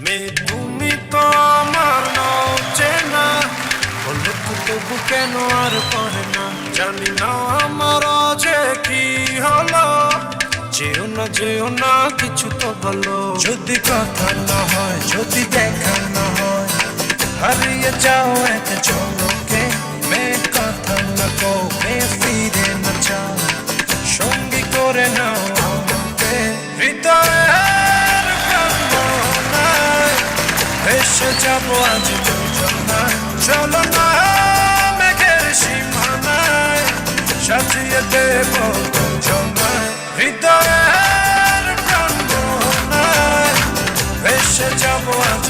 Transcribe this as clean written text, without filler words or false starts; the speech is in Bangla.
মেয়ে তুমি তো আমার নও চেনা, বললে তো তবু কেন আর করে না। জানি না আমার যে কি হলো, যেও না কিছু তো বলো। যদি কথা না হয়, যদি দেখা না হয়, হারিয়ে যাও এক ঝলকে। মেয়ে কথা না কো, মেয়ে ফিরে না যাও, সঙ্গী করে নাও আমাকে। হৃদয়ের কামনায় ভেসে যাবো আজ দুজনায়। চলো না মেঘের সীমানায়, সাজিয়ে দেব দুজনায়। হৃদয়ের কামনায় ভেসে যাবো আজ